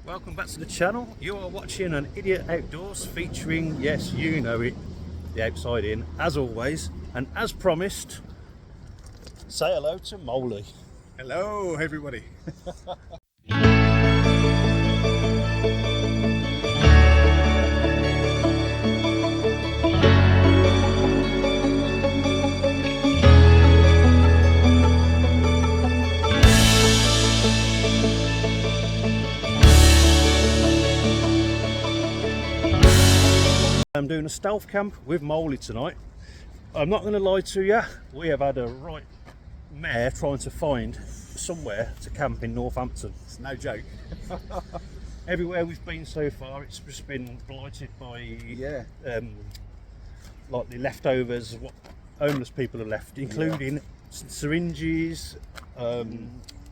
welcome back to the channel. You are watching an Idiot Outdoors featuring, yes, you know it, the Outside In, as always. And as promised, say hello to Moley. Hello, everybody. I'm doing a stealth camp with Moley tonight. I'm not going to lie to you, we have had a right mare trying to find somewhere to camp in Northampton. It's no joke. Everywhere we've been so far, it's just been blighted by like the leftovers of what homeless people have left, including syringes,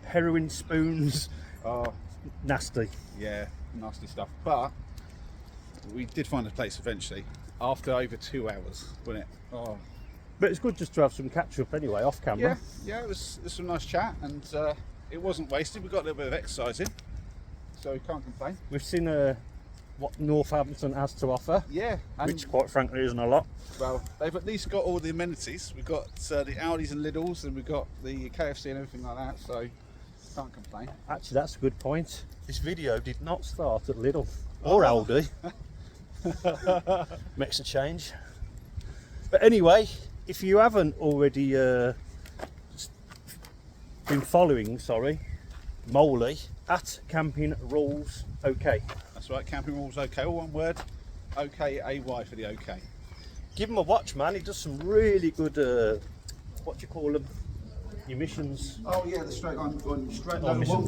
heroin spoons. Nasty. Yeah, nasty stuff. But we did find a place eventually after over 2 hours, wasn't it? Oh, but it's good just to have some catch up anyway, off camera. Yeah, it was some nice chat, and it wasn't wasted. We got a little bit of exercise in, so we can't complain. We've seen what Northampton has to offer. Yeah, and which quite frankly isn't a lot. Well, they've at least got all the amenities. We've got the Audis and Lidls, and we've got the KFC and everything like that, so can't complain. Actually, that's a good point. This video did not start at Lidl or Aldi. Makes a change. But anyway, if you haven't already been following, Moley at Camping Rules OK. That's right, Camping Rules OK, all one word. OK, AY for the OK. Give him a watch, man. He does some really good, what do you call them? Your missions. Oh yeah, the straight line missions.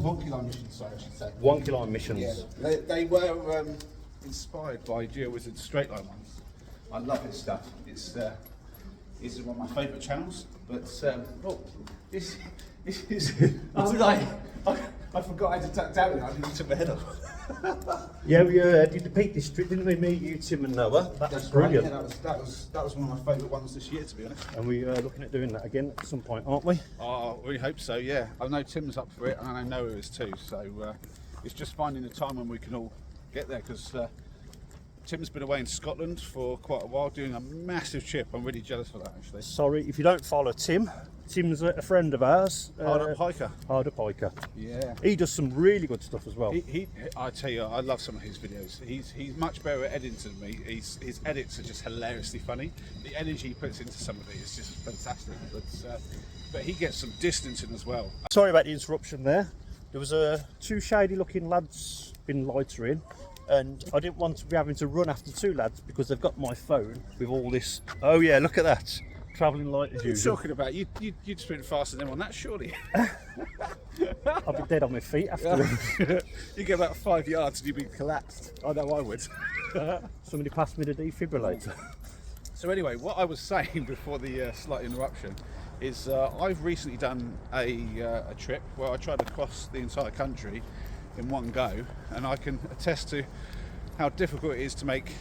Wonky line missions, sorry, I should say. Wonky line missions. Yeah, they were inspired by GeoWizard's straight line ones. I love his stuff. It's one of my favourite channels. But this is. I was like, I forgot I had to tuck down. I didn't took my head off. Yeah, we did the Peak District, didn't we? Me, you, Tim, and Noah. That's brilliant. Right, yeah, that was one of my favourite ones this year, to be honest. And we are looking at doing that again at some point, aren't we? Oh, we hope so. Yeah, I know Tim's up for it, and I know Noah is too. So it's just finding the time when we can all get there, because Tim's been away in Scotland for quite a while doing a massive trip. I'm really jealous for that, actually. Sorry if you don't follow Tim. Tim's a friend of ours. Hard Up Hiker. Hard Up Hiker. Yeah. He does some really good stuff as well. I tell you, I love some of his videos. He's much better at editing than me. His edits are just hilariously funny. The energy he puts into some of it is just fantastic. But he gets some distancing as well. Sorry about the interruption there. There was two shady looking lads been loitering, and I didn't want to be having to run after two lads because they've got my phone with all this. Oh yeah, look at that. Travelling light as What are you usual. talking about? You'd sprint faster than them on that, surely. I'll be dead on my feet after. You get about 5 yards and you'd be collapsed. I know I would. Somebody passed me the defibrillator. So anyway, what I was saying before the slight interruption is I've recently done a trip where I tried to cross the entire country in one go, and I can attest to how difficult it is to make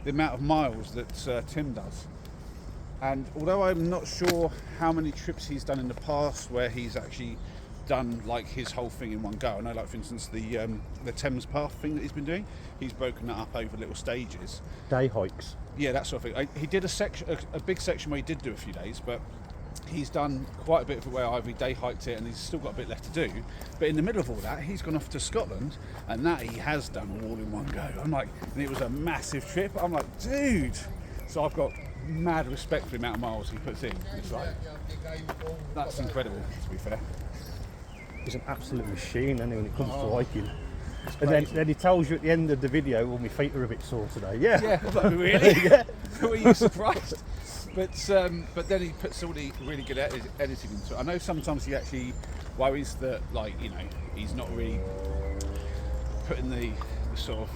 the amount of miles that Tim does. And although I'm not sure how many trips he's done in the past where he's actually done like his whole thing in one go, I know, like for instance the Thames Path thing that he's been doing, he's broken that up over little stages. Day hikes. Yeah, that sort of thing. He did a big section where he did do a few days, but he's done quite a bit of it where I've day hiked it and he's still got a bit left to do. But in the middle of all that, he's gone off to Scotland, and that he has done all in one go. I'm like, and it was a massive trip. I'm like, dude. So I've got mad respect for the amount of miles he puts in. It's like, that's incredible, to be fair. He's an absolute machine, and when it comes to hiking. And then he tells you at the end of the video, well, my feet are a bit sore today. Yeah. Yeah, I was like, really? Yeah. Were you surprised? But then he puts all the really good editing into it. I know sometimes he actually worries that, like, you know, he's not really putting the sort of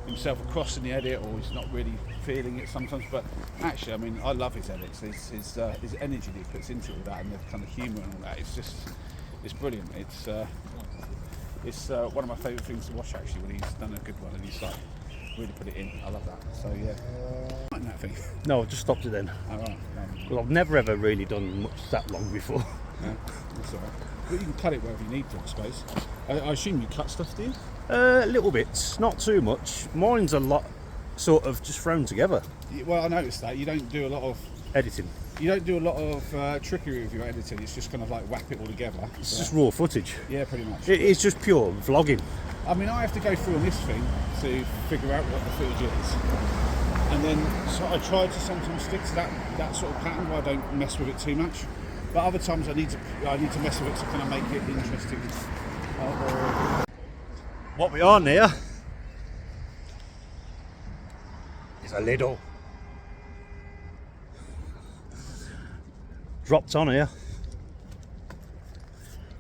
himself across in the edit, or he's not really feeling it sometimes. But actually, I mean, I love his edits. His energy that he puts into all that, and the kind of humour and all that. It's brilliant. It's one of my favourite things to watch, actually, when he's done a good one and he's like really put it in. I love that. So yeah. That thing. No, I just stopped it then. All right. Well, I've never ever really done much that long before. Yeah, that's all right. But you can cut it wherever you need to, I suppose. I assume you cut stuff, do you? Little bits, not too much. Mine's a lot sort of just thrown together. Well, I noticed that. You don't do a lot of Editing. You don't do a lot of trickery with your editing. It's just kind of like whap it all together. It's just raw footage. Yeah, pretty much. It's just pure vlogging. I mean, I have to go through on this thing to figure out what the footage is. And then so I try to sometimes stick to that sort of pattern where I don't mess with it too much. But other times I need to mess with it to kind of make it interesting. What we are near is a Lidl. Dropped on here.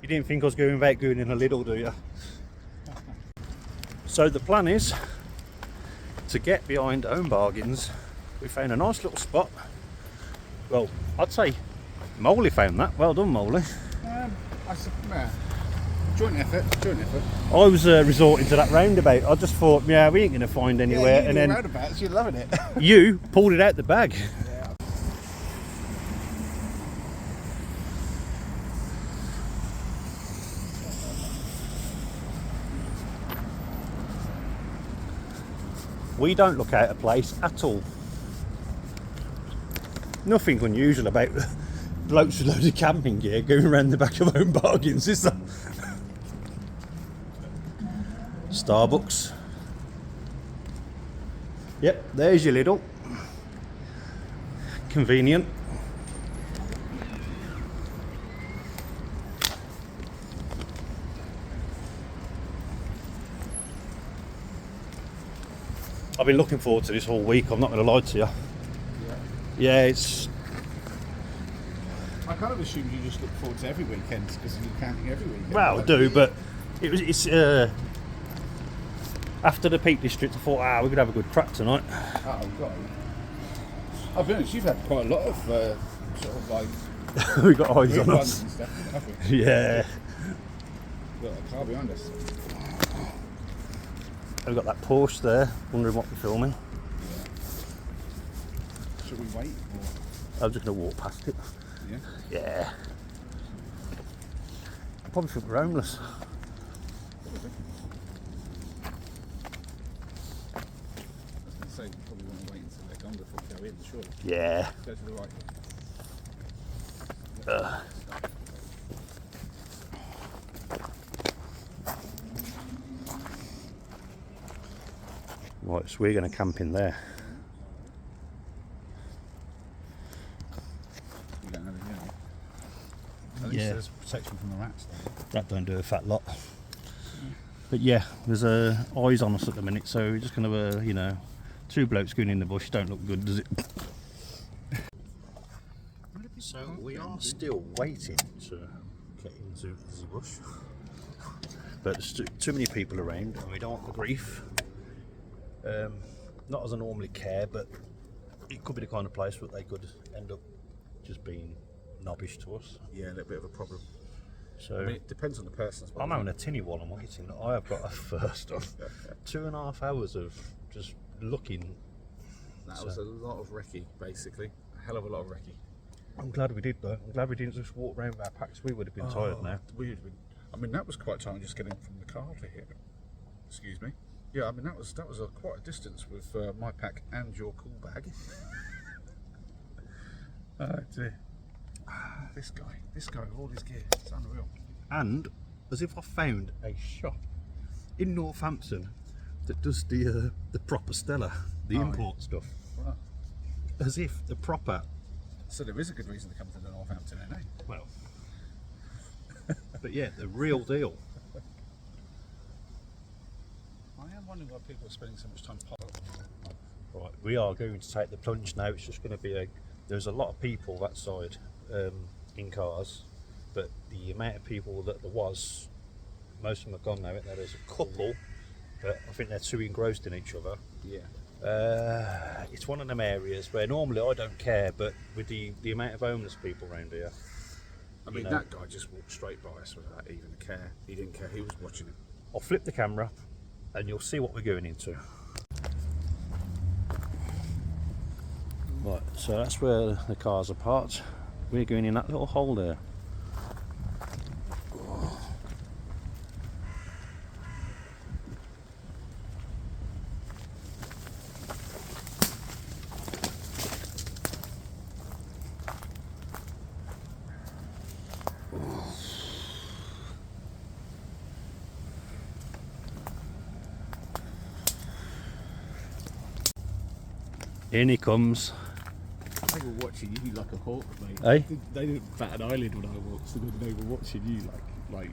You didn't think I was going about going in a Lidl, do you? So the plan is to get behind Home Bargains. We found a nice little spot. Well, I'd say Moley found that. Well done, Moley. Joint effort. I was resorting to that roundabout. I just thought, yeah, we ain't going to find anywhere. Yeah, and then roundabouts, you're loving it. you pulled it out the bag. Yeah. We don't look out of place at all. Nothing unusual about blokes with loads of camping gear going around the back of Home Bargains, is there? Starbucks. Yep, there's your Lidl. Convenient. I've been looking forward to this whole week, I'm not going to lie to you. Yeah, it's... I kind of assumed you just look forward to every weekend because you're camping every weekend. Well, I do, but it's after the Peak District, I thought, we could have a good crack tonight. Oh, God. I'll be honest, you've had quite a lot of sort of like... We got eyes real on ones us. and stuff, haven't we? Yeah. We've got a car behind us. We've got that Porsche there, wondering what we're filming. Should we wait? Or... I'm just going to walk past it. Yeah? Yeah. I probably think we're homeless. So you probably want to wait until they're gone before we go in, surely. Yeah. Go to the right. Right, so we're going to camp in there. You don't have it, At least Yeah. there's protection from the rats, though. That don't do a fat lot. But yeah, there's eyes on us at the minute, so we're just going to, two blokes going in the bush don't look good, does it? So we are still waiting to get into the bush, but there's too many people around and we don't want the grief. Not as I normally care, but it could be the kind of place where they could end up just being knobbish to us. Yeah, a little bit of a problem. So I mean, it depends on the person as well. I'm having a tinny while I'm waiting. I have got a first of 2.5 hours of just looking. That was a lot of recce, basically. A hell of a lot of recce. I'm glad we did though. I'm glad we didn't just walk around with our packs. We would have been tired now. We would have been, I mean, that was quite tiring just getting from the car to here. Excuse me. Yeah, I mean that was quite a distance with my pack and your cool bag. Oh dear. This guy with all his gear, it's unreal. And as if I found a shop in Northampton that does the proper Stella, the import stuff. Wow. As if the proper. So there is a good reason to come to the Northampton, eh? Well. But yeah, the real deal. I am wondering why people are spending so much time Right, we are going to take the plunge now. It's just going to be there's a lot of people that side in cars, but the amount of people that there was, most of them are gone now. There's a couple, but I think they're too engrossed in each other. Yeah. It's one of them areas where normally I don't care, but with the amount of homeless people around here, I mean, that guy just walked straight by us without even a care. He didn't care. He was watching it. I'll flip the camera and you'll see what we're going into. Right, so that's where the cars are parked. We're going in that little hole there. In he comes. They were watching you like a hawk, mate. Eh? They didn't bat an eyelid when I walked, so they were watching you like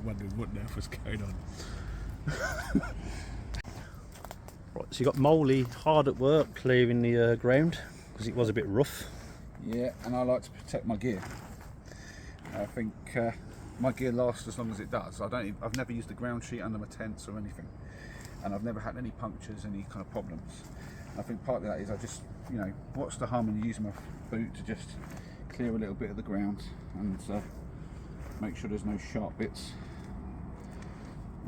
wondering what on earth was going on. Right, so you got Moley hard at work clearing the ground because it was a bit rough. Yeah, and I like to protect my gear. I think my gear lasts as long as it does. I've never used a ground sheet under my tents or anything, and I've never had any punctures, any kind of problems. I think part of that is I just, you know, what's the harm in using my boot to just clear a little bit of the ground and make sure there's no sharp bits.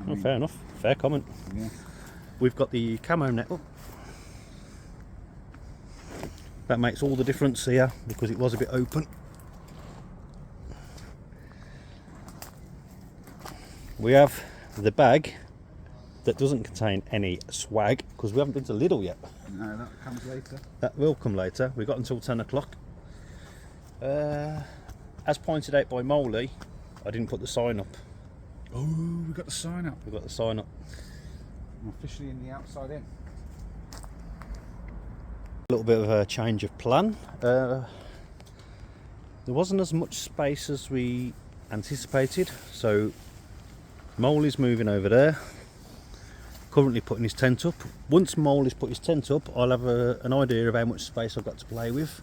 Oh, fair enough. Fair comment. Yeah. We've got the camo net up. That makes all the difference here because it was a bit open. We have the bag that doesn't contain any swag because we haven't been to Lidl yet. No, that comes later. That will come later. We've got until 10 o'clock. As pointed out by Moley, I didn't put the sign up. Oh, we got the sign up. We've got the sign up. I'm officially in the outside in. A little bit of a change of plan. There wasn't as much space as we anticipated, so Moley's moving over there. Currently putting his tent up. Once Moley's put his tent up, I'll have an idea of how much space I've got to play with.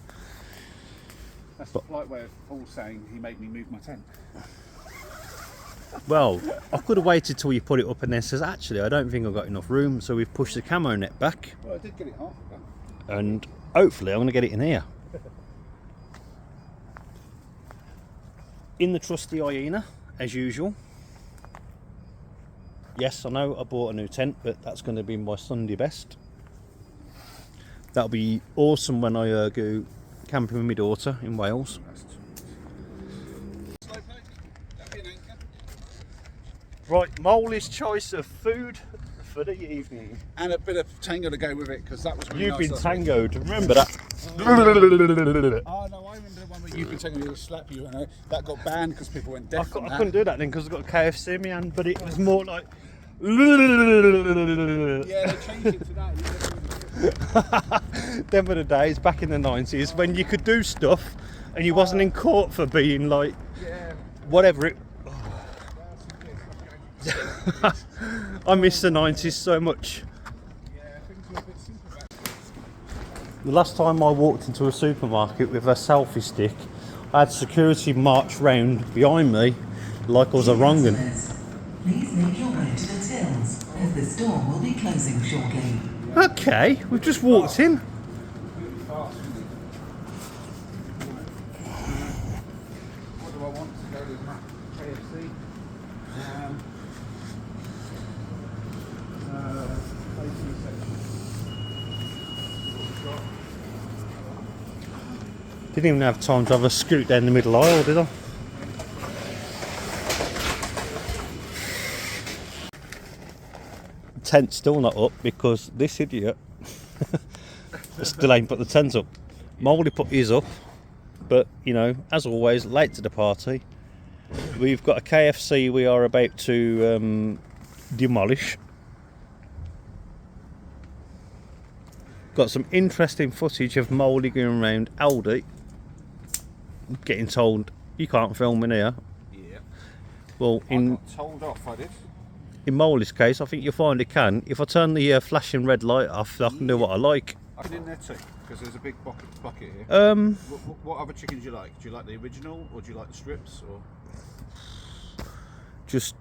That's the polite way of Paul saying he made me move my tent. Well, I could have waited till you put it up and then says, actually, I don't think I've got enough room, so we've pushed the camo net back. Well, I did get it half done. And hopefully I'm going to get it in here. In the trusty hyena, as usual. Yes, I know I bought a new tent, but that's going to be my Sunday best. That'll be awesome when I go camping with my daughter in Wales. Right, Moley's choice of food for the evening. And a bit of tango to go with it, because that was really You've nice. been tangoed, remember that? Oh no, I remember the one where you've been tangoed, he'll slap you, and that got banned because people went I deaf. couldn't do that then because I've got a KFC in my hand, but it was more like... Yeah, they changed it to that. Them were the days back in the 90s when you could do stuff and you wasn't in court for being like, whatever it... I miss the 90s so much. The last time I walked into a supermarket with a selfie stick, I had security march round behind me like I was a wrong un. Please make your way to the tills, as the store will be closing shortly. Okay, we've just walked in. What do I want to go with my KFC? Didn't even have time to have a scoot down the middle aisle, did I? Tent's still not up because this idiot still ain't put the tent up. Moley put his up, but you know, as always, late to the party. We've got a KFC we are about to demolish. Got some interesting footage of Moley going around Aldi, getting told you can't film in here. Yeah. Well, I got told off, I did. in Moley's case, I think you'll find it can. If I turn the flashing red light off, I can do what I like. I've been in there too, because there's a big bucket here. What other chickens do you like? Do you like the original, or do you like the strips, or? Just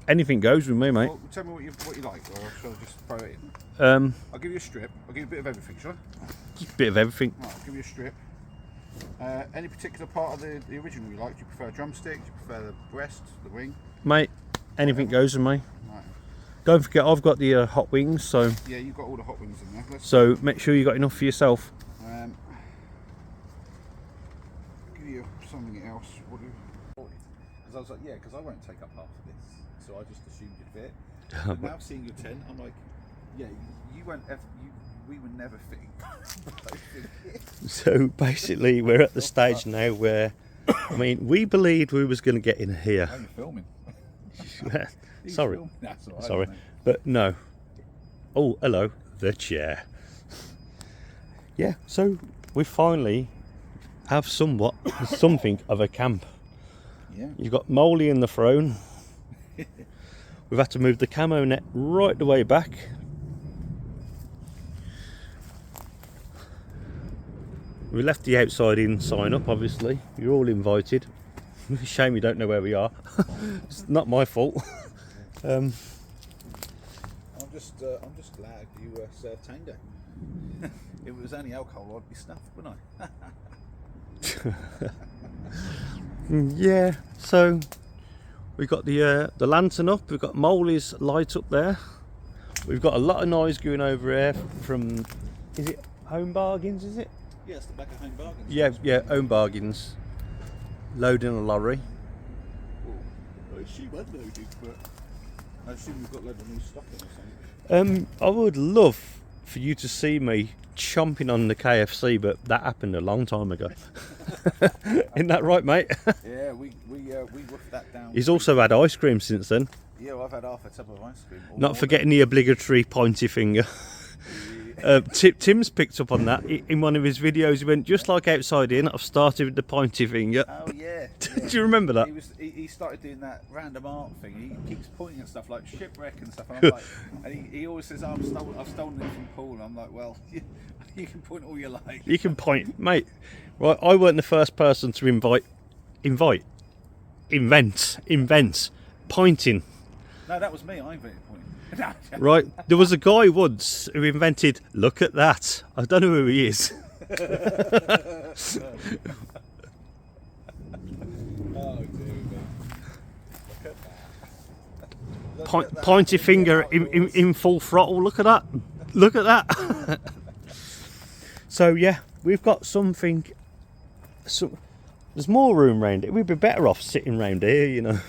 anything goes with me, mate. Well, tell me what you like, or shall I just throw it in? I'll give you a strip. I'll give you a bit of everything, shall I? Just a bit of everything. Right, I'll give you a strip. Any particular part of the original you like? Do you prefer a drumstick? Do you prefer the breast, the wing? Mate, anything goes with me. Right. Don't forget, I've got the hot wings, so Yeah, you've got all the hot wings in there. so make sure you got enough for yourself. I'll give you something else. Because I was like, yeah, because I won't take up half of this, so I just assumed you'd fit. But now seeing your tent, I'm like, yeah, you won't ever, we would never fit. So basically, we're at the stage now where, I mean, we believed we was going to get in here. How are you filming? Sorry, That's all right, sorry, mate. but no. Oh, hello, the chair. Yeah, so we finally have somewhat something of a camp. Yeah. You've got Moley in the throne. We've had to move the camo net right the way back. We left the outside in sign up, obviously. You're all invited. Shame you don't know where we are. It's not my fault. I'm just glad you served tango. If it was only alcohol, I'd be stuffed, wouldn't I? Yeah, so we've got the lantern up, we've got Moley's light up there. We've got a lot of noise going over here from, is it Home Bargains, is it? Yeah, it's the back of Home Bargains. Yeah, Home Bargains. Loading a lorry. I assume unloaded, but I assume we've got a load of new stock in or something. I would love for you to see me chomping on the KFC, but that happened a long time ago. Isn't that right, mate? Yeah, we woofed that down. He's also had ice cream since then. Yeah, well, I've had half a tub of ice cream. Not forgetting the obligatory pointy finger. Tim's picked up on that in one of his videos. He went, just like outside in, I've started with the pointy finger. Oh yeah. Do you remember that? He started doing that random art thing. He keeps pointing at stuff like shipwreck and stuff. And I'm like, and he always says, oh, I've stolen it from Paul. And I'm like, well, you can point all you like. You can point, mate. Right, I weren't the first person to invent pointing. No, that was me. I invented pointing. Right, there was a guy once who invented, look at that. I don't know who he is. Oh dear me. Pointy finger in full throttle. Look at that. Look at that. So yeah, we've got something. There's more room round it. We'd be better off sitting round here, you know.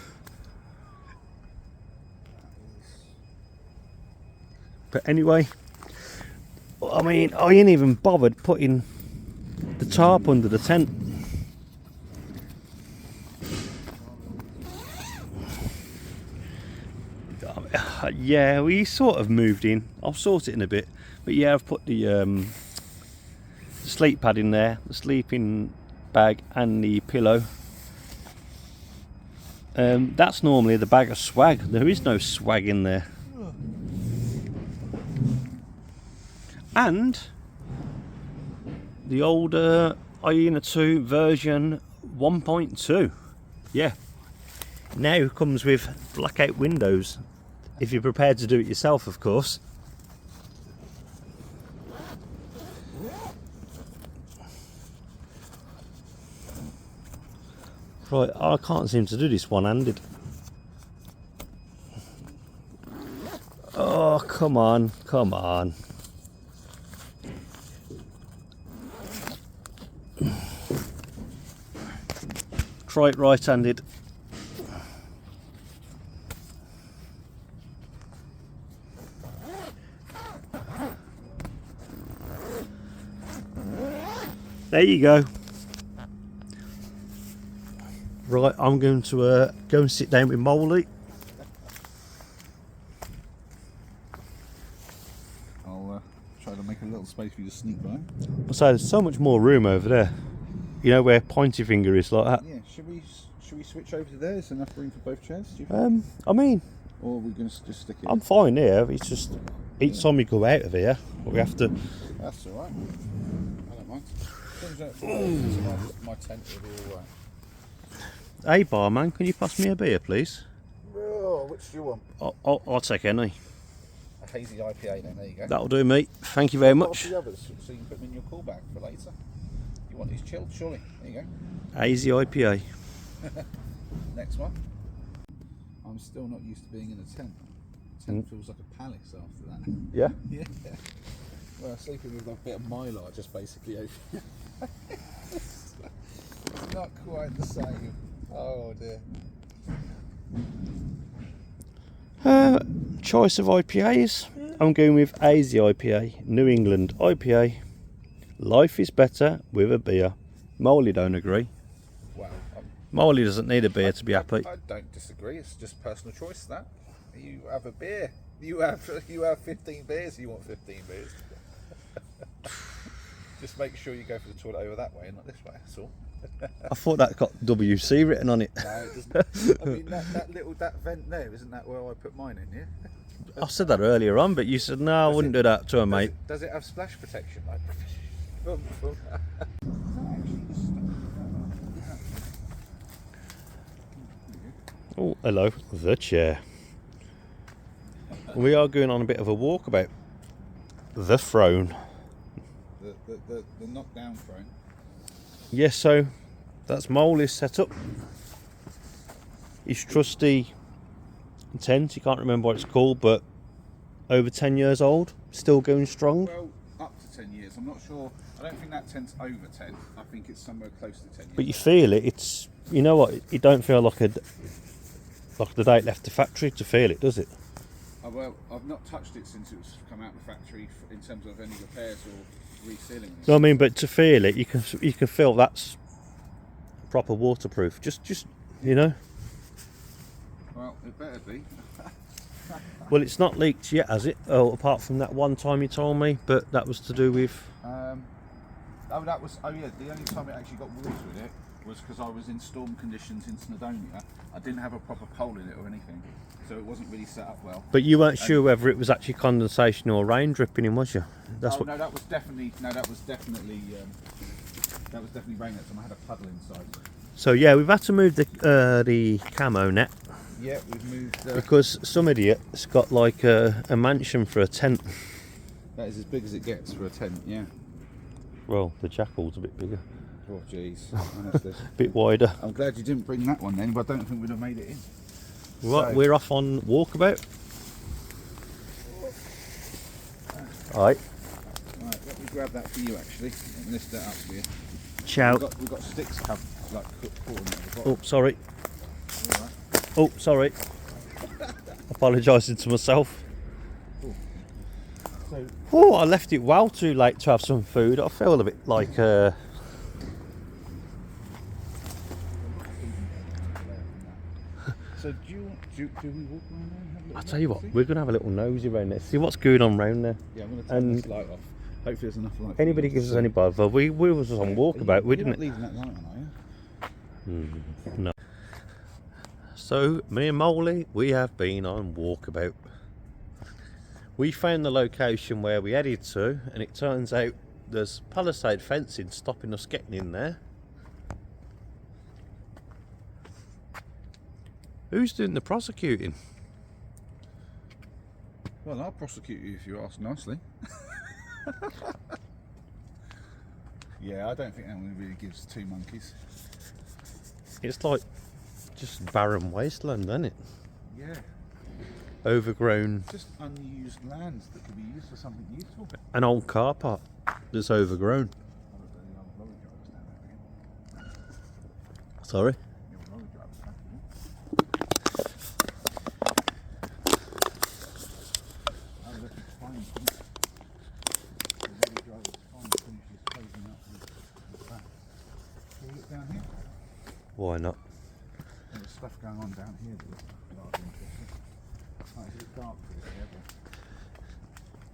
But anyway, I mean, I ain't even bothered putting the tarp under the tent. Yeah, we sort of moved in. I'll sort it in a bit. But yeah, I've put the sleep pad in there, the sleeping bag and the pillow. That's normally the bag of swag. There is no swag in there. And the older Hyena 2 version 1.2. Yeah. Now comes with blackout windows. If you're prepared to do it yourself, of course. Right, I can't seem to do this one-handed. Oh, come on, come on. Try it right-handed. There you go. Right, I'm going to go and sit down with Moley. I'll try to make a little space for you to sneak by. So there's so much more room over there. You know where pointy finger is like that. Yeah, should we switch over to there? Is enough room for both chairs? Do you think? I mean, or are we going to just stick it? I'm fine here. It's just each time we go out of here, we have to. That's all right. I don't mind. My tent will be all right. Hey barman, can you pass me a beer, please? Oh, which do you want? I'll take any. A hazy IPA then. There you go. That'll do, mate. Thank you very much. The others, so you can put them in your call bag for later. You want these chilled, surely? There you go. Hazy IPA. Next one. I'm still not used to being in a tent. Tent feels like a palace after that. Yeah. Yeah. Well, sleeping with a bit of mylar just basically over. It's not quite the same. Oh dear. Choice of IPAs. I'm going with Hazy IPA, New England IPA. Life is better with a beer. Moley don't agree. Well, Moley doesn't need a beer to be happy. I don't disagree. It's just personal choice. That you have a beer. You have 15 beers. You want 15 beers. Just make sure you go for the toilet over that way and not this way. That's all. I thought that got WC written on it. No, it doesn't. I mean, that vent there, isn't that where I put mine in? Yeah. I said that earlier on, but you said no, I wouldn't do that to a mate. Does it have splash protection? Like, Oh, hello, the chair. We are going on a bit of a walk about the throne. the knockdown throne. Yes, so that's Moley's setup. His trusty tent, you can't remember what it's called, but over 10 years old, still going strong. Well, up to 10 years. I'm not sure. I don't think that tent's over 10. I think it's somewhere close to 10 years. But you feel it. It's, you know what? It don't feel like the day it left the factory to feel it, does it? Well, I've not touched it since it was come out of the factory in terms of any repairs or resealing. No, I mean, but to feel it, you can feel that's proper waterproof. Just you know. Well, it better be. Well, it's not leaked yet, has it? Oh, apart from that one time you told me, but that was to do with. Oh yeah, the only time it actually got water in it was because I was in storm conditions in Snowdonia. I didn't have a proper pole in it or anything, so it wasn't really set up well. But you weren't sure whether it was actually condensation or rain dripping in, was you? No, that was definitely rain. That's when I had a puddle inside. So yeah, we've had to move the camo net. Yeah, we've moved. Because some idiot's got like a mansion for a tent. That is as big as it gets for a tent, yeah. Well, the jackal's a bit bigger. Oh jeez, honestly. A bit wider. I'm glad you didn't bring that one then, but I don't think we'd have made it in. Right, we're off on walkabout. Alright. Right, let me grab that for you actually and lift that up for you. Ciao. We've got sticks caught on at the bottom. Oh, sorry. All right. Oh, sorry. Apologising to myself. So, Oh, I left it well too late to have some food. I feel a bit like so do we walk around there? I'll tell you what, we're going to have a little nosy around there, see what's going on round there. Yeah, I'm going to turn this light off. Hopefully there's enough light. Anybody gives us any bother, we was on walkabout, we You're didn't. not leaving that light on, are you? No. So, me and Moley, we have been on walkabout. We found the location where we headed to, and it turns out there's palisade fencing stopping us getting in there. Who's doing the prosecuting? Well, I'll prosecute you if you ask nicely. Yeah, I don't think that one really gives two monkeys. It's like just barren wasteland, isn't it? Yeah. Overgrown. Just unused lands that could be used for something useful. An old car park that's overgrown. Sorry? Why not? There's stuff going on down here that's rather interesting. Oh, it's a bit dark for this here, but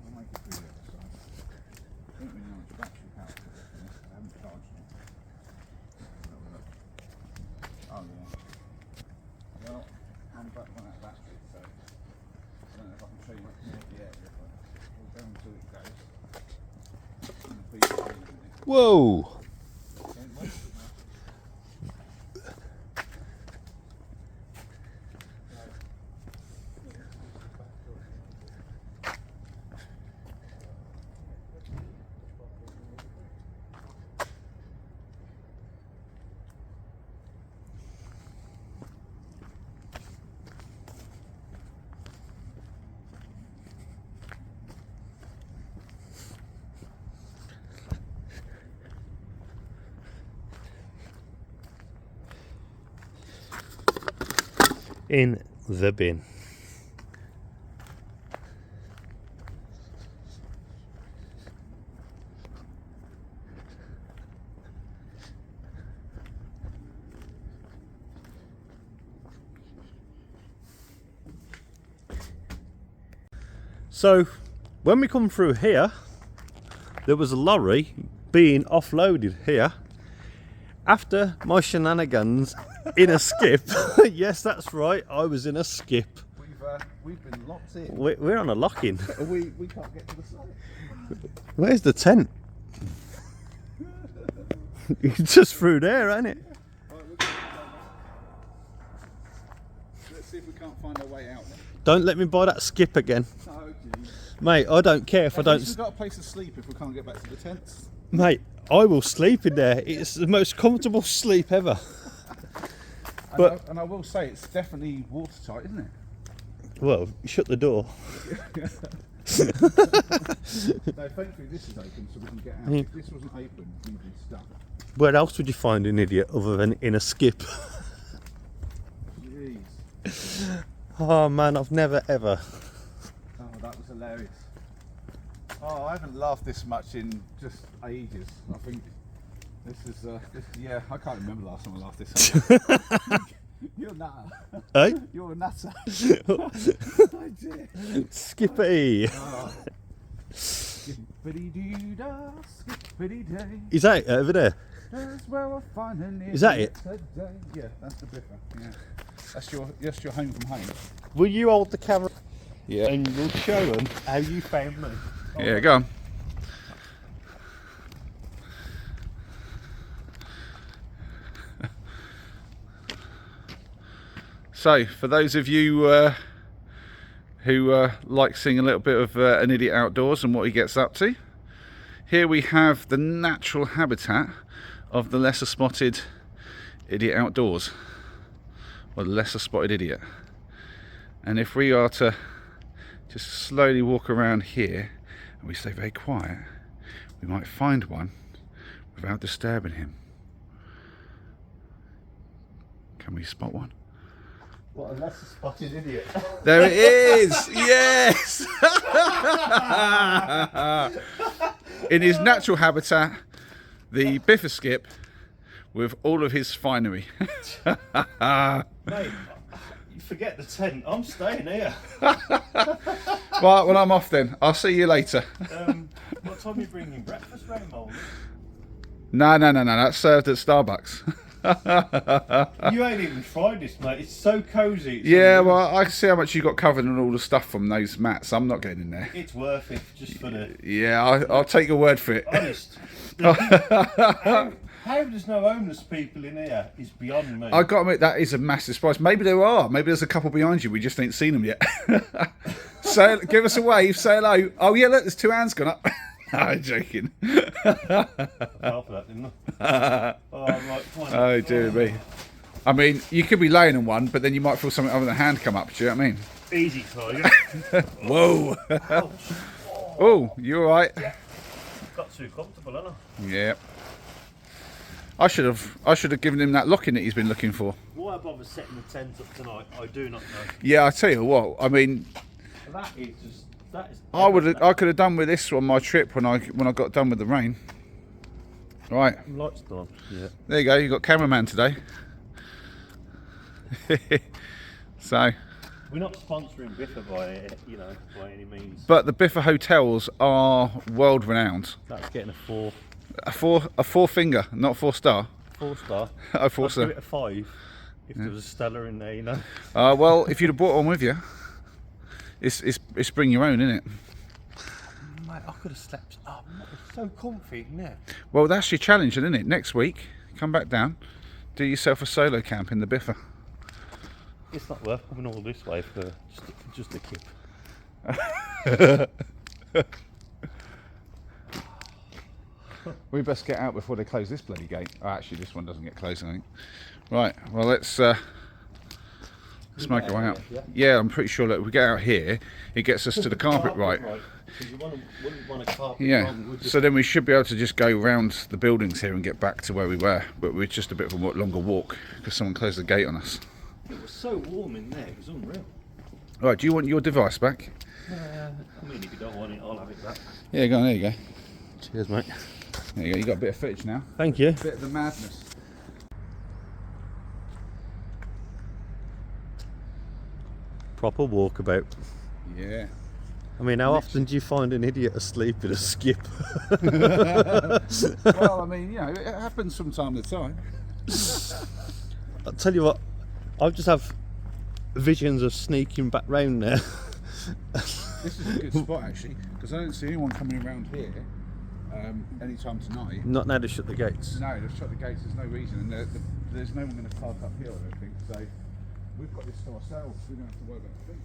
I'll make it through the other side. I don't really know much battery power for this, I haven't charged it. Oh yeah. Well, I'm back on that battery, so I don't know if I can show you much more of the area, but we'll go until it goes. Whoa! In the bin. So when we come through here, there was a lorry being offloaded here after my shenanigans in a skip. Yes, that's right, I was in a skip. We've been locked in. We're on a lock-in. We can't get to the site. Where's the tent? It's just through there, ain't it? Let's see if we can't find our way out then. Don't let me buy that skip again. Oh, geez. Mate, I don't care if I don't... We've got a place to sleep if we can't get back to the tents. Mate, I will sleep in there. It's the most comfortable sleep ever. And I will say, it's definitely watertight, isn't it? Well, shut the door. No, thankfully this is open so we can get out. If this wasn't open, we'd be stuck. Where else would you find an idiot other than in a skip? Jeez. Oh man, I've never ever. Oh, that was hilarious. Oh, I haven't laughed this much in just ages. I think this is, yeah, I can't remember the last time I laughed this hard. You're a nutter. Eh? You're a nutter. Oh dear. Skippy. Oh. Skippity-doo-dah, skippity-day. Is that it over there? That's where we'll find an Is that it? today. Yeah, that's the biffer. Yeah. That's your home from home. Will you hold the camera? Yeah. And we'll show them how you found me. Yeah, go on. So, for those of you who like seeing a little bit of an idiot outdoors and what he gets up to, here we have the natural habitat of the lesser spotted idiot outdoors, or the lesser spotted idiot. And if we are to just slowly walk around here and we stay very quiet, we might find one without disturbing him. Can we spot one? What a lesser spotted idiot. There it is! Yes! In his natural habitat, the biffer skip with all of his finery. Mate, you forget the tent. I'm staying here. Right, well, I'm off then. I'll see you later. What time are you bringing breakfast round, Moley? No, that's served at Starbucks. You ain't even tried this, mate. It's so cosy. Yeah, well, I can see how much you got covered and all the stuff from those mats. I'm not getting in there. It's worth it just for the... Yeah, I'll take your word for it. Honest. How there's no homeless people in here is beyond me. I got to admit, that is a massive surprise. Maybe there are. Maybe there's a couple behind you. We just ain't seen them yet. So give us a wave. Say hello. Oh yeah, look, there's 2 hands gone up. No, I'm joking. Half of that, didn't I? Right, fine. Oh dear me. I mean, you could be laying on one, but then you might feel something other than a hand come up. Do you know what I mean? Easy, Tiger. Whoa. Oh, you all right? Got too comfortable, haven't I? Yeah. I should have given him that lock-in that he's been looking for. Why bother setting the tent up tonight? I do not know. Yeah, I tell you what. I mean, That is just... That is... I could have done with this on my trip when I got done with the rain. Right. Lights on. Yeah. There you go. You got cameraman today. So. We're not sponsoring Biffa by any means. But the Biffa hotels are world renowned. That's getting a 4. A 4 finger, not 4 star. 4 star. A 4 I'd star. give it a 5 if there was a Stella in there, you know. Well, if you'd have brought one with you, it's bring your own, isn't it? Mate, I could have slept. Oh, it's so comfy, isn't it? Well, that's your challenge, isn't it? Next week, come back down, do yourself a solo camp in the Biffa. It's not worth coming all this way for just a kip. We best get out before they close this bloody gate. Oh, actually, this one doesn't get closed, I think. Right, well, let's make our way out. Yeah, I'm pretty sure that if we get out here, it gets us to the carpet right. You wouldn't want a carpet Yeah, wrong, would you? so then we should be able to just go round the buildings here and get back to where we were. But we're just a bit of a longer walk because someone closed the gate on us. It was so warm in there, it was unreal. Right, do you want your device back? I mean, if you don't want it, I'll have it back. Yeah, go on, there you go. Cheers, mate. There you go, you got a bit of footage now. Thank you. Bit of the madness. Proper walkabout. Yeah. I mean, how often do you find an idiot asleep in a skip? Well, I mean, you know, it happens from time to time. I'll tell you what, I just have visions of sneaking back round there. This is a good spot actually, because I don't see anyone coming around here any time tonight. Not now they shut the gates. No, they've shut the gates. There's no reason, and there's no one going to park up here, I don't think. So we've got this to ourselves. We don't have to worry about a thing.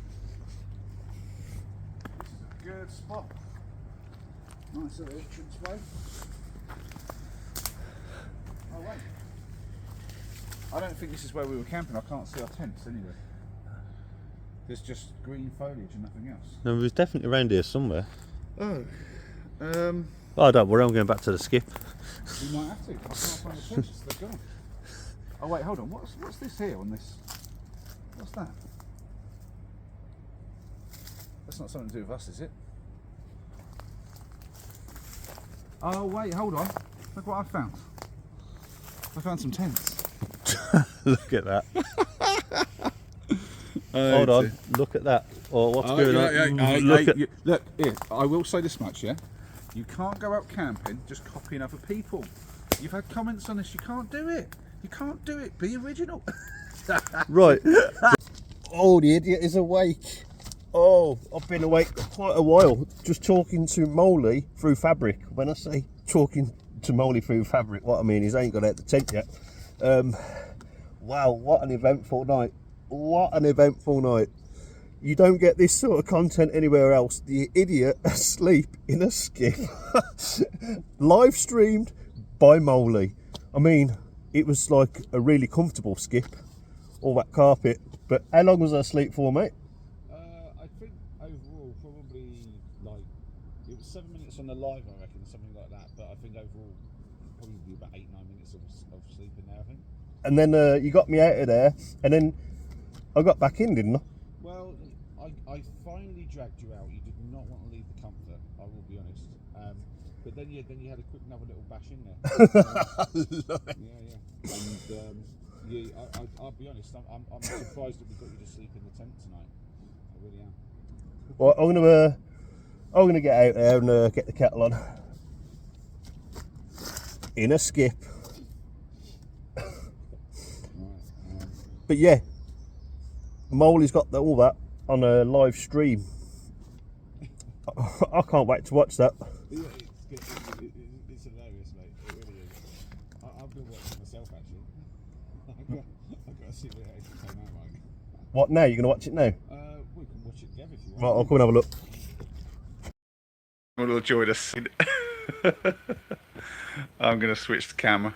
This is a good spot. Nice little entrance way. Oh wait. I don't think this is where we were camping. I can't see our tents anyway. There's just green foliage and nothing else. No, it was definitely around here somewhere. Oh. Oh, don't worry, I'm going back to the skip. We might have to. I can't find the tents. They're gone. Oh wait, hold on. What's this here on this? What's that? That's not something to do with us, is it? Oh wait, hold on. Look what I found. I found some tents. Look at that. Hold on, look at that. Oh, what's going on? Look, here, I will say this much, yeah? You can't go out camping just copying other people. You've had comments on this, you can't do it. You can't do it, be original. Right. Oh, the idiot is awake. Oh, I've been awake quite a while, just talking to Moley through fabric. When I say talking to Moley through fabric, what I mean is I ain't got out the tent yet. Wow, what an eventful night. What an eventful night. You don't get this sort of content anywhere else. The idiot asleep in a skip. Live streamed by Moley. I mean, it was like a really comfortable skip. All that carpet. But how long was I asleep for, mate? I think overall probably like, it was 7 minutes on the live, I reckon, something like that. But I think overall probably about 8-9 minutes of sleep in there, I think. And then you got me out of there, and then I got back in, didn't I? Well, I finally dragged you out. You did not want to leave the comfort, I will be honest. But then you had a quick another little bash in there. Yeah. And I'll be honest, I'm surprised that we got you to sleep in the tent tonight. I really am. Well, I'm gonna get out there and get the kettle on. In a skip. But yeah, Moley's got all that on a live stream. I can't wait to watch that. Yeah, it's hilarious, mate. It really is. I've been watching myself actually. I've got to see what it actually came out like. What now? You're gonna watch it now? We can watch it together if you want. Right, I'll come and have a look. Will join us. I'm going to switch the camera.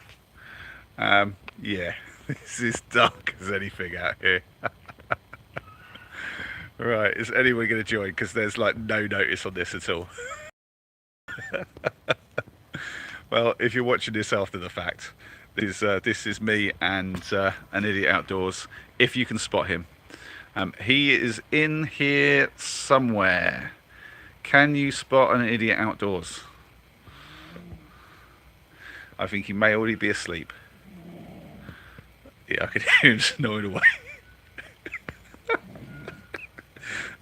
Yeah, this is dark as anything out here. Right, is anyone going to join? Because there's like no notice on this at all. Well, if you're watching this after the fact, this is me and an idiot outdoors. If you can spot him, he is in here somewhere. Can you spot an idiot outdoors? I think he may already be asleep. Yeah, I can hear him snoring away.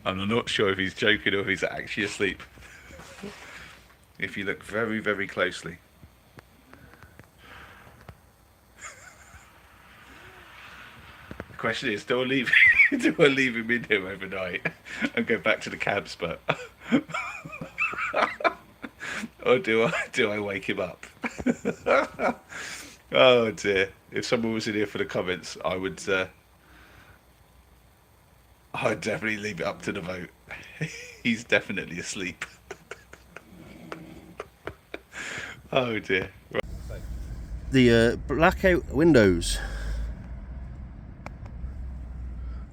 And I'm not sure if he's joking or if he's actually asleep. If you look very, very closely. The question is, do I leave him in here overnight and go back to the camp spot? Or do I wake him up? Oh dear. If someone was in here for the comments, I'd definitely leave it up to the vote. He's definitely asleep. Oh dear. Right. The blackout windows.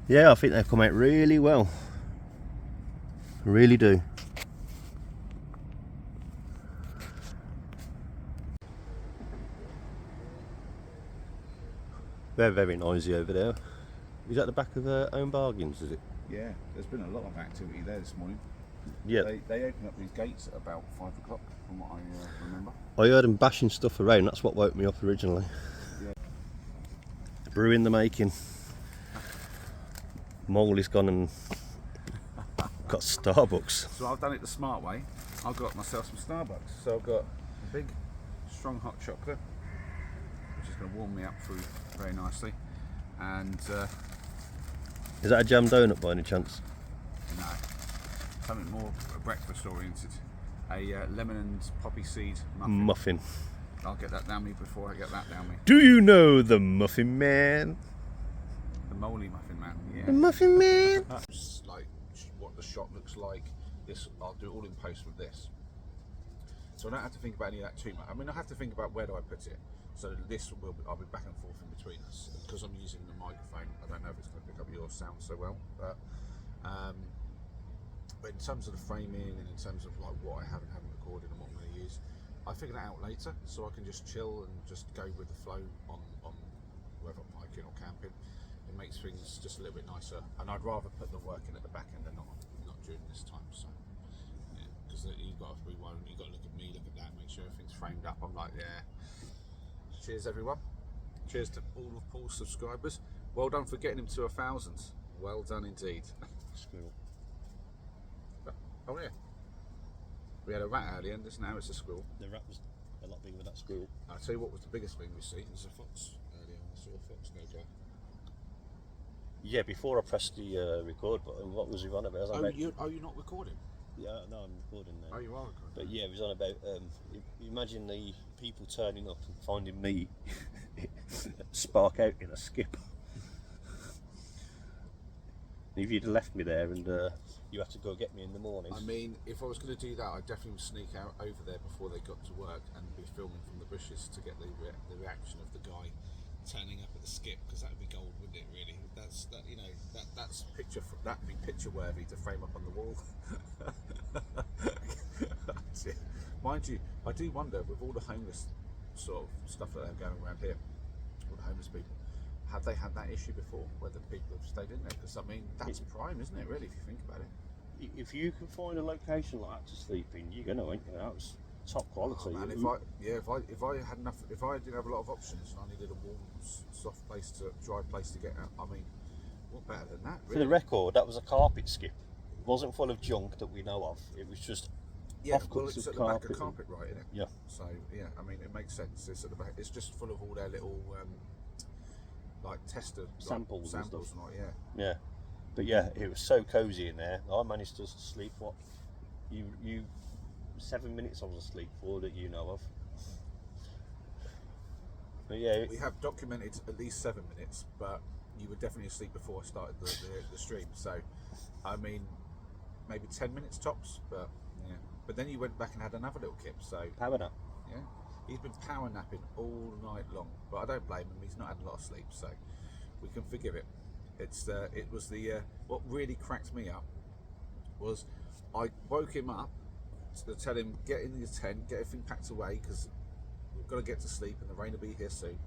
Yeah, I think they've come out really well. Really do. They're very noisy over there. Is that the back of Own Bargains, is it? Yeah, there's been a lot of activity there this morning. Yeah. They open up these gates at about 5 o'clock, from what I remember. I heard them bashing stuff around, that's what woke me up originally. Yeah. Brew in the making. Moley's gone and got Starbucks. So I've done it the smart way. I've got myself some Starbucks. So I've got a big, strong hot chocolate, which is going to warm me up through very nicely. And Is that a jam donut by any chance? no, something more breakfast oriented. A lemon and poppy seed muffin. I'll get that down me before I get that down me. Do you know the Muffin Man? The Moley muffin man. Yeah. The Muffin Man. It's like what the shot looks like. This I'll do it all in post with this. So I don't have to think about any of that too much. I mean, I have to think about where do I put it. So this I'll be back and forth in between us because I'm using the microphone. I don't know if it's going to pick up your sound so well, but in terms of the framing and in terms of like what I haven't recorded and what I'm going to use, I figure that out later, so I can just chill and just go with the flow on whether I'm hiking or camping. It makes things just a little bit nicer, and I'd rather put the work in at the back end and not during this time. So yeah, because you've got to rewind, you've got to look at me, look at that, make sure everything's framed up. I'm like, yeah. Cheers everyone. Cheers to all of Paul's subscribers. Well done for getting him to 1,000. Well done indeed. Squirrel. Oh yeah. We had a rat earlier, and now it's a squirrel. The rat was a lot bigger than that squirrel. I'll tell you what was the biggest thing we see. There's a fox earlier. I saw a fox go. Yeah, before I pressed the record button, what was he on about? You're not recording? Yeah, no, I'm recording now. Oh, you are recording. But yeah, it was on about, imagine the people turning up and finding me spark out in a skip. If you'd have left me there and you had to go get me in the morning. I mean, if I was going to do that, I'd definitely sneak out over there before they got to work and be filming from the bushes to get the reaction of the guy turning up at the skip, because that would be gold, wouldn't it? Really, that's that'd be picture worthy to frame up on the wall. Mind you, I do wonder with all the homeless sort of stuff that are going around here, all the homeless people, have they had that issue before, where the people have stayed in there? Because I mean, that's prime, isn't it? Really, if you think about it. If you can find a location like that to sleep in, you're gonna, ain't you? That was top quality. Oh, man, if I had enough, if I didn't have a lot of options, and I needed a warm, soft place dry place to get out. I mean, what better than that? Really? For the record, that was a carpet skip. It wasn't full of junk that we know of. It was just well, it's at the back of carpet, right, isn't it? Yeah. So yeah, I mean, it makes sense. It's at the back. It's just full of all their little like tester samples and stuff. Like, yeah. Yeah. But yeah, it was so cosy in there. I managed to sleep. What? You 7 minutes I was asleep for that you know of. But yeah, we have documented at least 7 minutes, but you were definitely asleep before I started the stream. So, I mean, maybe 10 minutes tops. But yeah. But then you went back and had another little kip. So power nap. Yeah. He's been power napping all night long, but I don't blame him. He's not had a lot of sleep, so we can forgive it. It was the what really cracked me up was I woke him up to tell him get in your tent, get everything packed away because we've got to get to sleep and the rain will be here soon.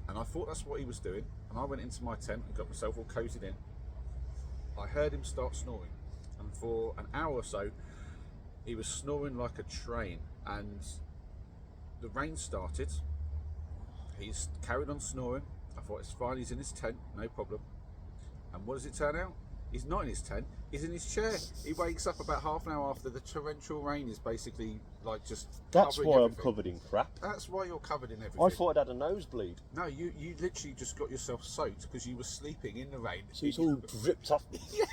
And I thought that's what he was doing, and I went into my tent and got myself all cozied in. I heard him start snoring, and for an hour or so he was snoring like a train, and the rain started. He's carried on snoring. I thought it's fine, he's in his tent, no problem. And what does it turn out? He's not in his tent, he's in his chair. He wakes up about half an hour after the torrential rain is basically like just That's covering why everything. I'm covered in crap. That's why you're covered in everything. I thought I'd had a nosebleed. No, you literally just got yourself soaked because you were sleeping in the rain. So it's all dripped off me. Yeah.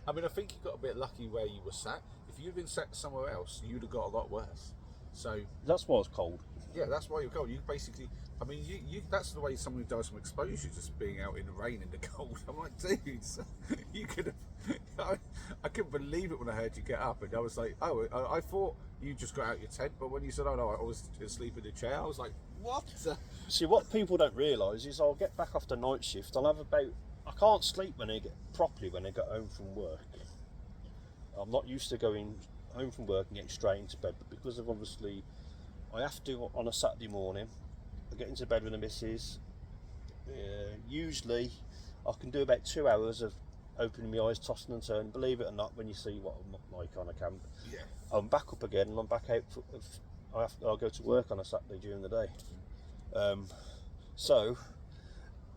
I mean, I think you got a bit lucky where you were sat. If you'd been sat somewhere else, you'd have got a lot worse. So That's why it's cold. yeah, that's why you're cold. You basically, I mean, you that's the way someone who dies from exposure, just being out in the rain in the cold. I'm like, dude, you could have. I couldn't believe it when I heard you get up, and I was like, oh, I thought you just got out your tent, but when you said, oh no, I was asleep in the chair, I was like, what? See, what people don't realise is I'll get back after night shift. I'll have I can't sleep when I get home from work. I'm not used to going home from work and getting straight into bed, but because of obviously I have to on a Saturday morning, I get into bed with the missus. Usually I can do about 2 hours of opening my eyes, tossing and turning. Believe it or not, when you see what I'm like on a camp, Yeah. I'm back up again and I'm back out. I'll go to work on a Saturday during the day. So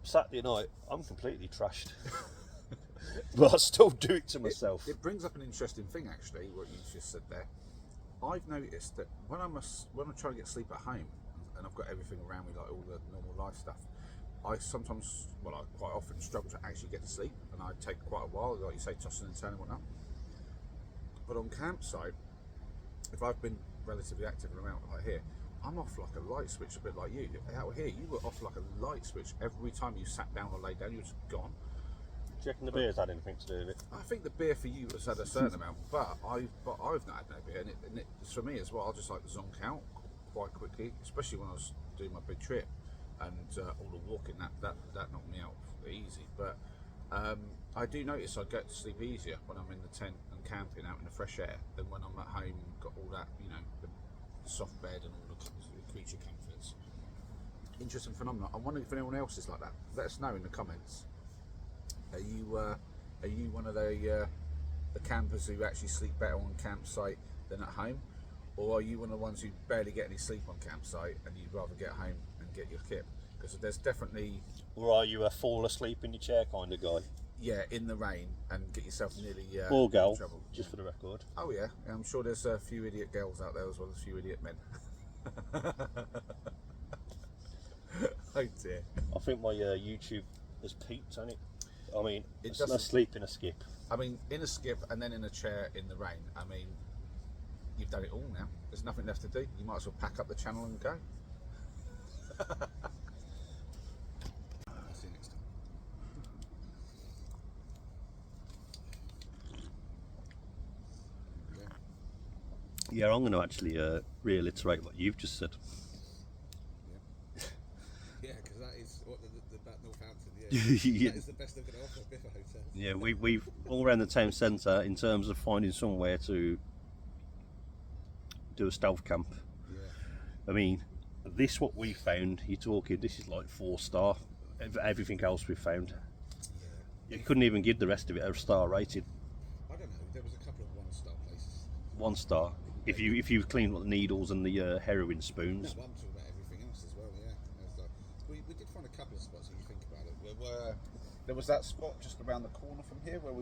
Saturday night I'm completely trashed. but I still do it to myself. It brings up an interesting thing, actually, what you just said there. I've noticed that when I try to get sleep at home, and I've got everything around me, like all the normal life stuff, I quite often struggle to actually get to sleep, and I take quite a while, like you say, tossing and turning and whatnot. But on campsite, if I've been relatively active and around like here, I'm off like a light switch, a bit like you. Out here, you were off like a light switch every time you sat down or lay down. You were just gone. Do you reckon the beer's had anything to do with it? I think the beer for you has had a certain amount, but I've not had no beer, and it for me as well. I just like zonk out quite quickly, especially when I was doing my big trip and all the walking. That knocked me out easy. But I do notice I get to sleep easier when I'm in the tent and camping out in the fresh air than when I'm at home and got all that, the soft bed and all the creature comforts. Interesting phenomenon. I wonder if anyone else is like that. Let us know in the comments. Are you one of the campers who actually sleep better on campsite than at home, or are you one of the ones who barely get any sleep on campsite and you'd rather get home and get your kit? Because there's definitely. Or are you a fall asleep in your chair kind of guy? Yeah, in the rain and get yourself nearly or girl, in trouble. just for the record. Oh yeah, I'm sure there's a few idiot girls out there as well as a few idiot men. Oh dear. I think my YouTube has peaked, hasn't it? I mean, It it's no sleep in a skip. I mean, in a skip and then in a chair in the rain. I mean, you've done it all now. There's nothing left to do. You might as well pack up the channel and go. I'll see you next time. Yeah, I'm going to actually reiterate what you've just said. Yeah, because that is what about Northampton. Yeah. That is the best they're going to offer Biffa Hotel. Yeah, we've all around the town centre in terms of finding somewhere to do a stealth camp. Yeah. I mean, what we found, you're talking, this is like 4-star. Everything else we've found. Yeah. You couldn't even give the rest of it a star rating. I don't know. There was a couple of 1-star places. 1 star. If you clean up the needles and the heroin spoons. No, I'm talking about everything else as well. Yeah. We did find a couple of spots. If you think about it, There was that spot just around the corner from here where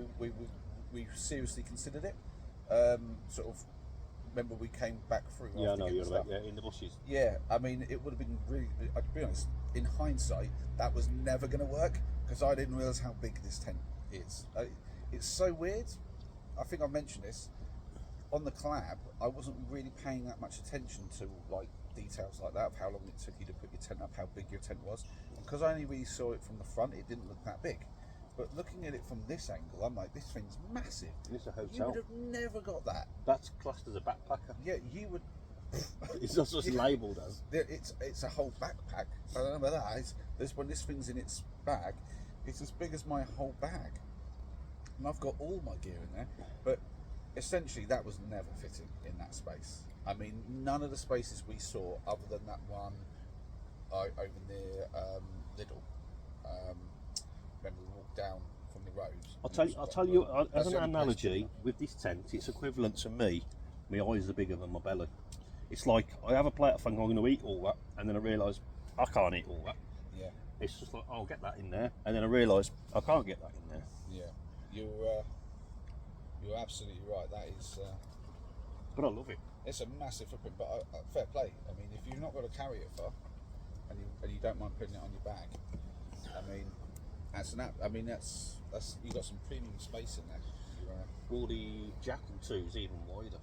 we seriously considered it. Sort of. Remember we came back through. Yeah, I know after you're getting about, stuff? yeah, in the bushes. Yeah, I mean, it would have been really. To be honest, in hindsight, that was never going to work because I didn't realise how big this tent is. It's so weird. I think I mentioned this on the collab. I wasn't really paying that much attention to like details like that of how long it took you to put your tent up, how big your tent was. Because I only really saw it from the front, it didn't look that big. But looking at it from this angle, I'm like, this thing's massive. It's a You hotel. would have never got that. That's classed as a backpacker. Yeah, you would. It's not just labelled as. It's a whole backpack. I don't know about that. When this thing's in its bag, it's as big as my whole bag, and I've got all my gear in there. But essentially, that was never fitting in that space. I mean, none of the spaces we saw, other than that one over near Lidl. Remember, we walked down from the road. I'll tell you, as That's an the only place analogy, with this tent, it's equivalent to me. My eyes are bigger than my belly. It's like I have a plate, I think I'm going to eat all that, and then I realise I can't eat all that. Yeah. It's just like, I'll get that in there, and then I realise I can't get that in there. Yeah. You're absolutely right. That is. But I love it. It's a massive footprint, but fair play. I mean, if you've not got to carry it far, and you don't mind putting it on your bag, I mean, that's you got some premium space in there. Well, the Jackal 2 is even wider.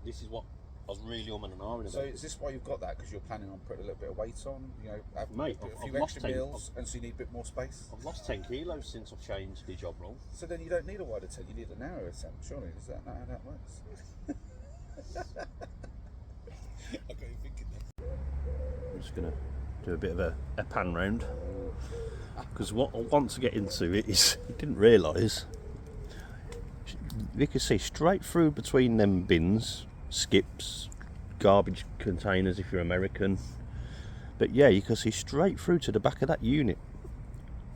This is what I was really umming and ahhing about. So is this why you've got that? Because you're planning on putting a little bit of weight on? Have Mate, a few I've lost extra 10 meals, and so you need a bit more space. I've lost 10 kilos since I've changed the job role. So then you don't need a wider tent. You need a narrower tent. Surely, is that not how that works? I got you thinking that. I'm just going to do a bit of a pan round. Because what I want to get into it is, you didn't realise, you can see straight through between them bins, skips, garbage containers if you're American. But yeah, you can see straight through to the back of that unit.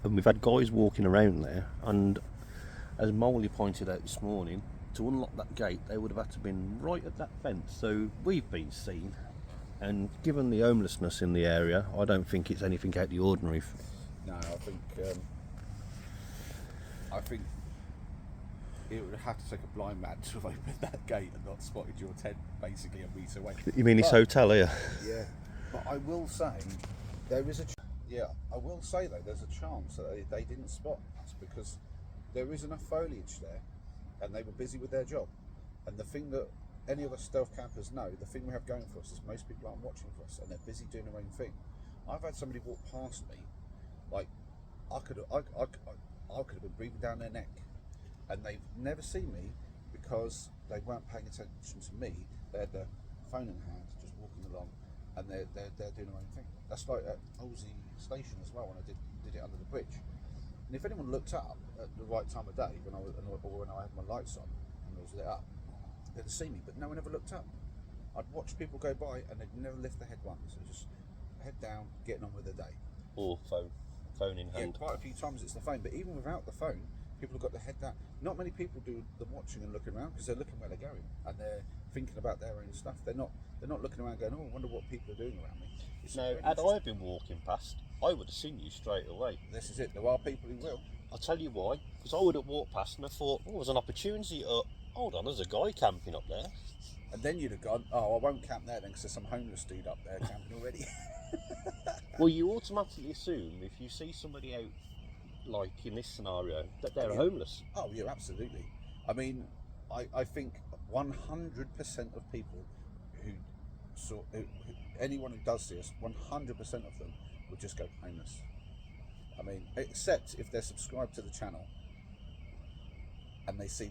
And we've had guys walking around there, and as Moley pointed out this morning, to unlock that gate they would have had to been right at that fence. So we've been seen, and given the homelessness in the area, I don't think it's anything out of the ordinary. No, I think I think it would have to take a blind man to have opened that gate and not spotted your tent basically a metre away. You mean this hotel here? Yeah, but I will say there is I will say though there's a chance that they didn't spot us because there is enough foliage there, and they were busy with their job. And the thing that any other stealth campers know, the thing we have going for us is most people aren't watching for us, and they're busy doing their own thing. I've had somebody walk past me, like I could have been breathing down their neck, and they've never seen me because they weren't paying attention to me. They had their phone in hand, just walking along, and they're doing their own thing. That's like at Olsey Station as well when I did it under the bridge. And if anyone looked up at the right time of day when I had my lights on and it was lit up, they'd have seen me, but no one ever looked up. I'd watch people go by and they'd never lift their head once. It was just head down, getting on with their day. Or phone in hand. Yeah, quite a few times it's the phone, but even without the phone, people have got their head down. Not many people do the watching and looking around because they're looking where they're going and they're thinking about their own stuff. They're not looking around going, oh, I wonder what people are doing around me. No, had I been walking past, I would have seen you straight away. This is it. There are people who will. I'll tell you why. Because I would have walked past and I thought, oh, there's an opportunity. Hold on, there's a guy camping up there. And then you'd have gone, oh, I won't camp there then because there's some homeless dude up there camping already. Well, you automatically assume if you see somebody out, like in this scenario, that they're homeless. Oh, yeah, absolutely. I mean, I think 100% of people anyone who does see us, 100% of them will just go homeless. I mean, except if they're subscribed to the channel and they see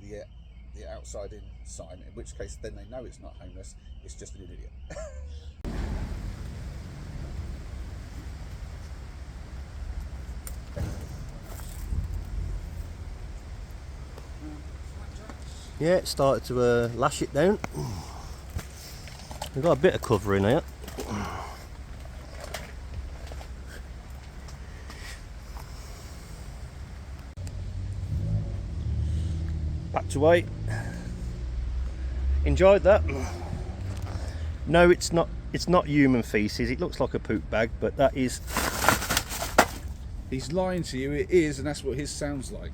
the outside in sign, in which case then they know it's not homeless, it's just an idiot. Yeah, it started to lash it down. We've got a bit of cover in here. Backed away. Enjoyed that. No, it's not human feces. It looks like a poop bag, but that is. He's lying to you, it is, and that's what his sounds like.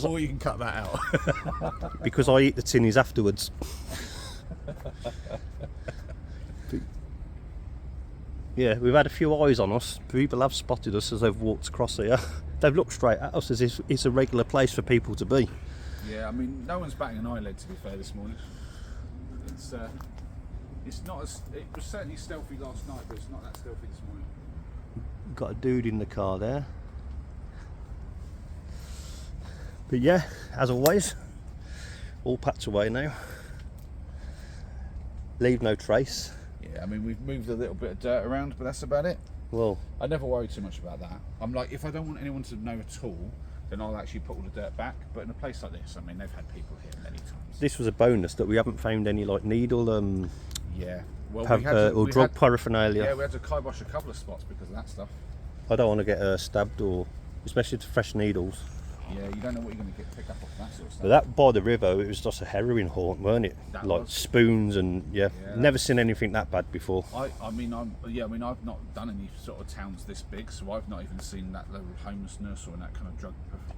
Or you can cut that out. Because I eat the tinnies afterwards. Yeah, we've had a few eyes on us. People have spotted us as they've walked across here. They've looked straight at us as if it's a regular place for people to be. Yeah, I mean, no one's batting an eyelid, to be fair, this morning. It's not as. It was certainly stealthy last night, but it's not that stealthy this morning. Got a dude in the car there. But yeah, as always, all packed away now. Leave no trace. Yeah, I mean, we've moved a little bit of dirt around, but that's about it. Well, I never worry too much about that. I'm like, if I don't want anyone to know at all, then I'll actually put all the dirt back. But in a place like this, I mean, they've had people here many times. this was a bonus that we haven't found any like needle yeah, well, or drug paraphernalia. Yeah, we had to kibosh a couple of spots because of that stuff. I don't want to get stabbed, or especially to fresh needles. Yeah, you don't know what you're going to pick up off that sort of stuff. But that by the river, it was just a heroin haunt, weren't it? That like was. Spoons and yeah, never seen anything that bad before. I mean, I've not done any sort of towns this big, so I've not even seen that level of homelessness or that kind of drug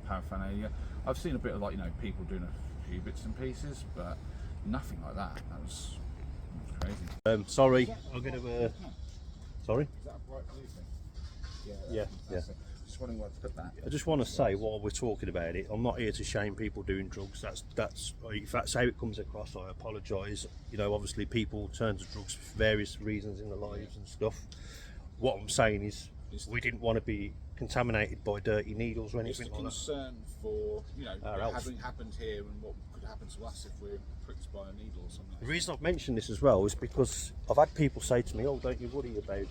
paraphernalia. I've seen a bit of people doing a few bits and pieces, but nothing like that. That was crazy. Sorry, I'm going to. Sorry. Is that a bright blue thing? Yeah. That's it. Just wondering where to put that. I just want to say, while we're talking about it, I'm not here to shame people doing drugs. If that's how it comes across, I apologise. You know, obviously people turn to drugs for various reasons in their lives and stuff. What I'm saying is, we didn't want to be contaminated by dirty needles or anything like that. It's a concern for Health. happened here and what could happen to us if we're pricked by a needle or something. The reason I've mentioned this as well is because I've had people say to me, "Oh, don't you worry about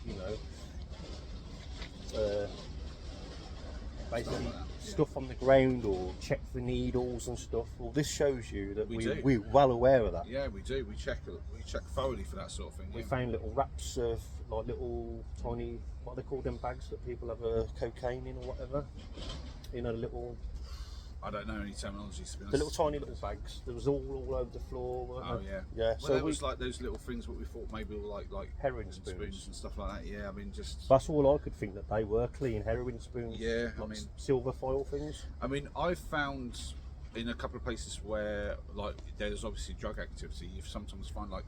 basically stuff on the ground or check for needles and stuff." Well, this shows you that we're well aware of that. Yeah, we do. We check thoroughly for that sort of thing. We found little wraps of like little tiny, what are they called, them bags that people have cocaine in or whatever. You know, little I don't know any terminologies to be honest. The little tiny little bags. There was all over the floor. Weren't Oh there? yeah. Yeah. Well, So there was like those little things what we thought maybe were like heroin spoons and stuff like that. Yeah, I mean just. That's all I could think that they were, clean heroin spoons. Yeah, I like mean silver foil things. I mean I've found in a couple of places where like there's obviously drug activity, you sometimes find like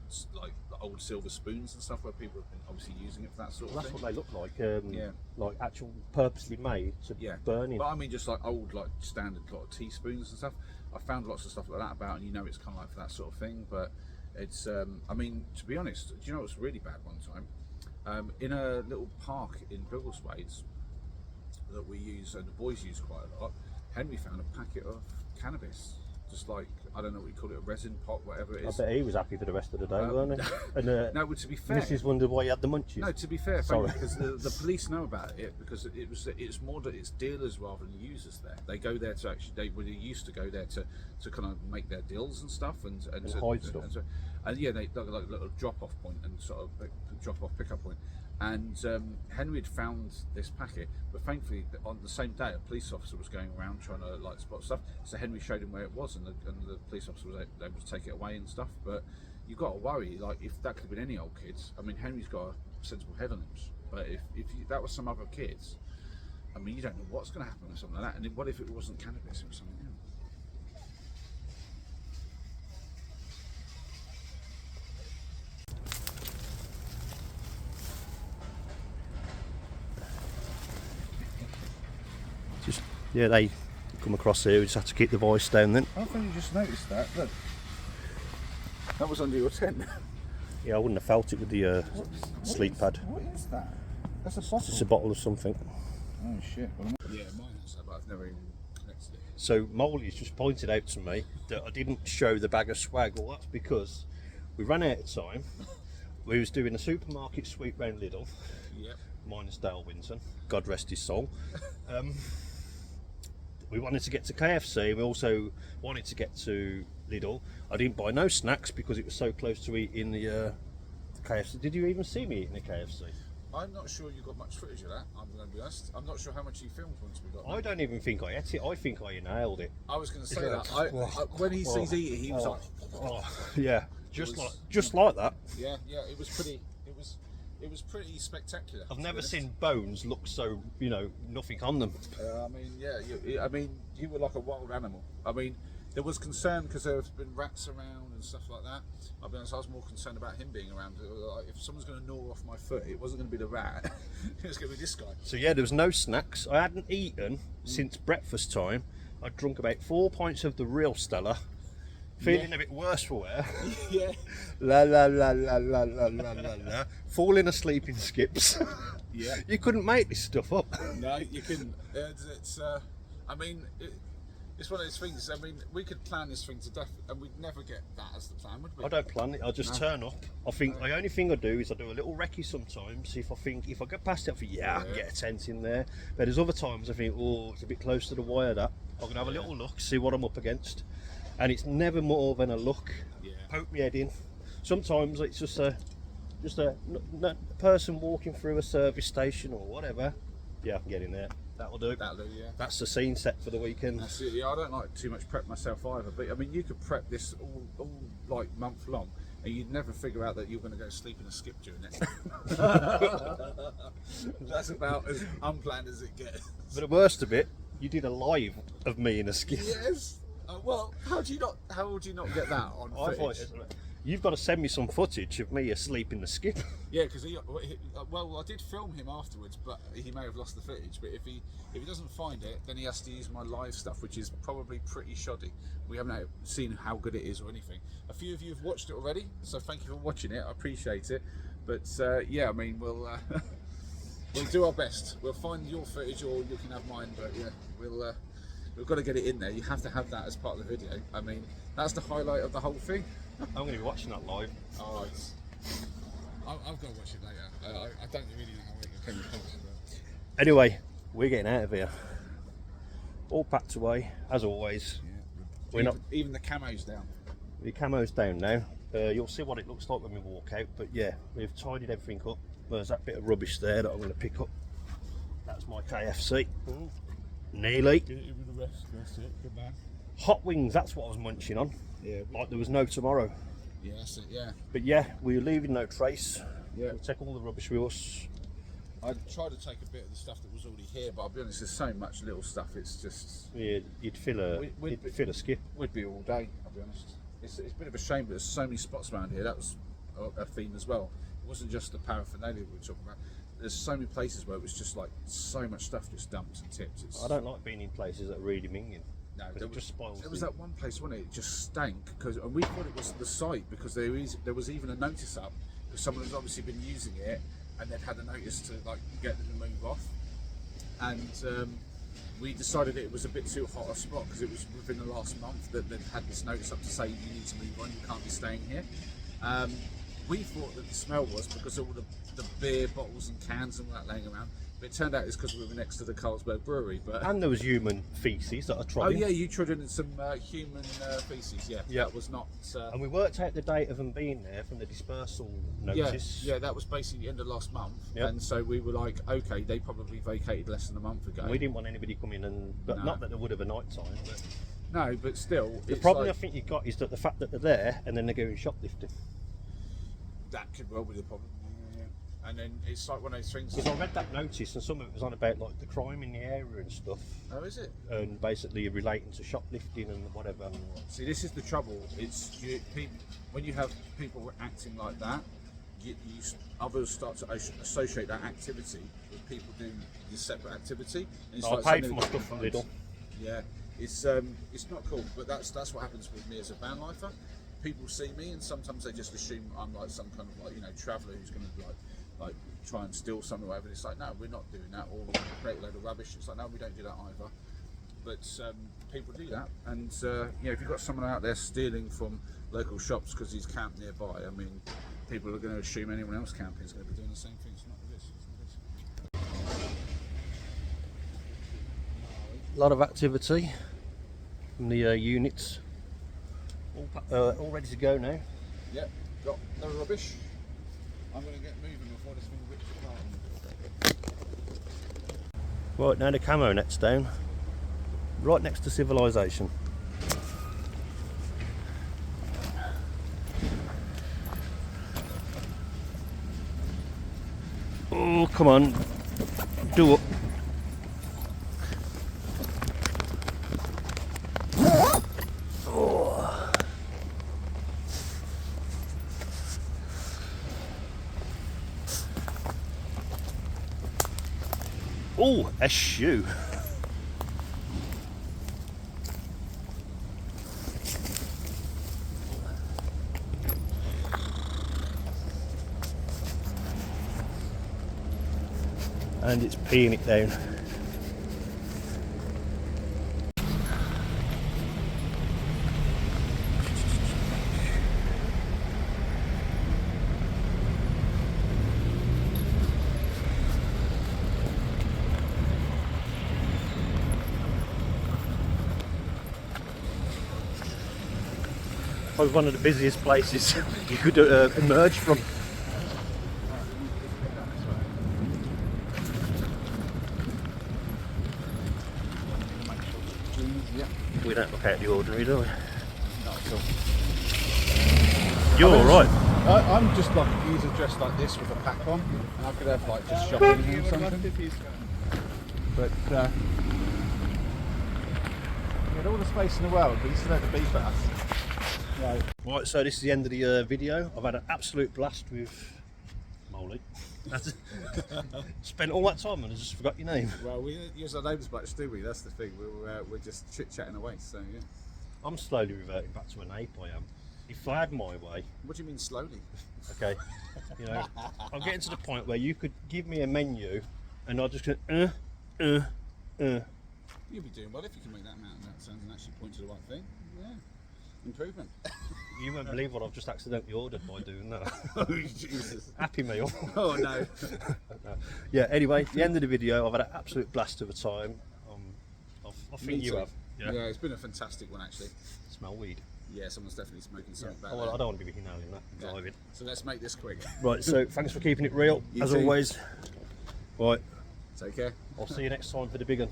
old silver spoons and stuff where people have been obviously using it for that sort of That's thing. what they look like. Like actual purposely made to burning. But I mean just like old like standard lot of teaspoons and stuff. I found lots of stuff like that about, and you know it's kind of like for that sort of thing. But it's I mean to be honest, do you know what's really bad one time? In a little park in Biggleswades that we use and the boys use quite a lot, Henry found a packet of cannabis, just like I don't know what you call it, a resin pot, whatever it is. I bet he was happy for the rest of the day, weren't he? And no, but to be fair, Mrs. wondered why he had the munchies. No, to be fair, Sorry. because the police know about it because it's more that it's dealers rather than users there. They go there to actually they used to go there to kind of make their deals and stuff and to, hide stuff. And yeah, they like a little drop off point and sort of drop off pickup point. And Henry had found this packet, but thankfully on the same day a police officer was going around trying to like spot stuff. So Henry showed him where it was, and the police officer was able to take it away and stuff. But you've got to worry, like if that could have been any old kids. I mean, Henry's got a sensible head on him, but if that was some other kids, I mean, you don't know what's going to happen with something like that. And what if it wasn't cannabis? It was something else. Yeah, they come across here. We just had to keep the voice down then. I've only just noticed that. Look, that was under your tent. Yeah, I wouldn't have felt it with the sleep pad. What is that? That's a bottle. It's just a bottle of something. Oh shit! Yeah, mine has that, but I've never even connected it. So Moley's just pointed out to me that I didn't show the bag of swag. Well, that's because we ran out of time. We was doing a supermarket sweep round Lidl. Yep. Minus Dale Winton, God rest his soul. We wanted to get to KFC. We also wanted to get to Lidl. I didn't buy no snacks because it was so close to eating the KFC. Did you even see me eating the KFC? I'm not sure you got much footage of that. I'm going to be honest. I'm not sure how much you filmed once we got. I don't even think I ate it. I think I inhaled it. I was going to say that. When he sees eating, he was like, yeah, just like that. Yeah, it was pretty. It was pretty spectacular. I've never seen bones look so, nothing on them. I mean, yeah, you were like a wild animal. I mean, there was concern because there have been rats around and stuff like that. I'll be honest, I was more concerned about him being around. Like, if someone's going to gnaw off my foot, it wasn't going to be the rat. It was going to be this guy. So yeah, there was no snacks. I hadn't eaten since breakfast time. I'd drunk about 4 pints of the real Stella. Feeling a bit worse for wear. Yeah. La la la la la la la la la. Falling asleep in skips. Yeah. You couldn't make this stuff up. No, you couldn't. It's one of those things. I mean, we could plan this thing to death, and we'd never get that as the plan, would we? I don't plan it. I just turn up. I think the only thing I do is I do a little recce sometimes. If I get past it, I think I can get a tent in there. But there's other times I think, it's a bit close to the wire. That I'm gonna have a little look, see what I'm up against. And it's never more than a look. Poke my head in. Sometimes it's just a person walking through a service station or whatever. Yeah, I can get in there. That'll do. Yeah. That's the scene set for the weekend. That's it. Yeah, I don't like too much prep myself either. But I mean, you could prep this all like month long, and you'd never figure out that you're going to go sleep in a skip during it. That's about as unplanned as it gets. But the worst of it, you did a live of me in a skip. Yes. Well, how would you not get that on footage? You've got to send me some footage of me asleep in the skip. Yeah, because I did film him afterwards, but he may have lost the footage. But if he doesn't find it, then he has to use my live stuff, which is probably pretty shoddy. We haven't seen how good it is or anything. A few of you have watched it already, so thank you for watching it. I appreciate it. But yeah, I mean, we'll do our best. We'll find your footage, or you can have mine. But yeah, we've got to get it in there. You have to have that as part of the video. I mean, that's the highlight of the whole thing. I'm going to be watching that live. Oh, I've got to watch it later. I don't really know how it came across. Anyway, we're getting out of here. All packed away, as always. Yeah. Even the camo's down. The camo's down now. You'll see what it looks like when we walk out. But yeah, we've tidied everything up. There's that bit of rubbish there that I'm going to pick up. That's my KFC. Nearly. Give it the rest. That's it. Good man. Hot wings, that's what I was munching on. Yeah. Like there was no tomorrow. Yeah, that's it. Yeah. But yeah, we were leaving no trace. Yeah. We'll take all the rubbish with us. I tried to take a bit of the stuff that was already here, but I'll be honest, there's so much little stuff. It's just Yeah, you'd fill a skip. would be all day. I'll be honest. It's a bit of a shame, but there's so many spots around here. That was a theme as well. It wasn't just the paraphernalia we were talking about. There's so many places where it was just like so much stuff just dumped and tipped. I don't like being in places that are really minging. No, It just spoils. There was that one place, wasn't it? It just stank and we thought it was the site because there was even a notice up because someone has obviously been using it and they'd had a notice to like get them to move off, and we decided it was a bit too hot a spot because it was within the last month that they'd had this notice up to say you need to move on, you can't be staying here. We thought that the smell was because of all the beer bottles and cans and all that laying around. But it turned out it's because we were next to the Carlsberg Brewery. But And there was human feces that I tried. oh yeah, you trod in some human feces. Yeah, Yeah. that was not. And we worked out the date of them being there from the dispersal notice. Yeah, that was basically the end of last month. Yep. And so we were like, okay, they probably vacated less than a month ago. We didn't want anybody coming but No. not that there would have a night time. But No, but still, the it's problem like, I think you've got is that the fact that they're there and then they're going shoplifting. that could well be the problem. Yeah. And then it's like one of those things. Because I read that notice and some of it was on about like the crime in the area and stuff, Oh, is it? and basically relating to shoplifting and whatever. See, this is the trouble. It's when you have people acting like that, others start to associate that activity with people doing this separate activity. And it's I like paid for something my that stuff from defines- Lidl. Yeah, it's not cool, but that's what happens with me as a van lifer. People see me and sometimes they just assume I'm like some kind of like traveller who's going to like try and steal something or whatever. And it's like, no, we're not doing that, or we're going to create a load of rubbish. It's like, no, we don't do that either. But people do that, and if you've got someone out there stealing from local shops because he's camped nearby, I mean, people are going to assume anyone else camping is going to be doing the same thing. It's not this. It's not this. A lot of activity from the units. All ready to go now. Yep, got no rubbish. I'm going to get moving before this thing rips apart. Right, now the camo net's down. Right next to civilization. Oh, come on. Do it. Oh, a shoe. And it's peeing it down. Probably one of the busiest places you could emerge from. We don't look out the ordinary, do we? You're alright. I'm just like easy dressed like this with a pack on, and I could have like just shopping here or something. But we had all the space in the world, but you still had to beep at us. Right, so this is the end of the video. I've had an absolute blast with Moley. Spent all that time and I just forgot your name. Well, we use our names much, do we? That's the thing. We're just chit-chatting away, so yeah. I'm slowly reverting back to an ape, I am. If I had my way, What do you mean slowly? okay, I'm getting to the point where you could give me a menu and I'll just go, You'll be doing well if you can make that amount of sounds and actually point to the right thing. Yeah. Improvement. You won't believe what I've just accidentally ordered by doing that. Oh, Jesus. Happy Meal. Oh, no. Yeah, anyway, the end of the video, I've had an absolute blast of a time. I think Me you too. have. Yeah, it's been a fantastic one, actually. Smell weed. Yeah, someone's definitely smoking something back Oh, well, there. I don't want to be inhaling that. Yeah. Driving. So let's make this quick. Right, so thanks for keeping it real, You as too. always. Right, Take care. I'll see you next time for the big one.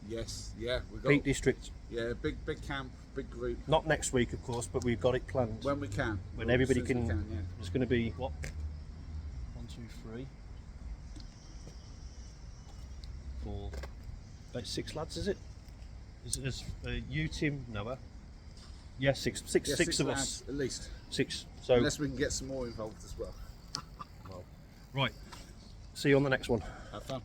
Yes, yeah, we've got Peak District. yeah, big camp, big group. Not next week, of course, but we've got it planned. When we can. When Well, everybody as soon as can. we yeah. It's going to be what? 1, 2, 3, 4, about 6 lads, is it? Is you, Tim, Noah? Yeah, six Yeah, of lads, us. at least. 6. So Unless we can get some more involved as well. right. See you on the next one. Have fun.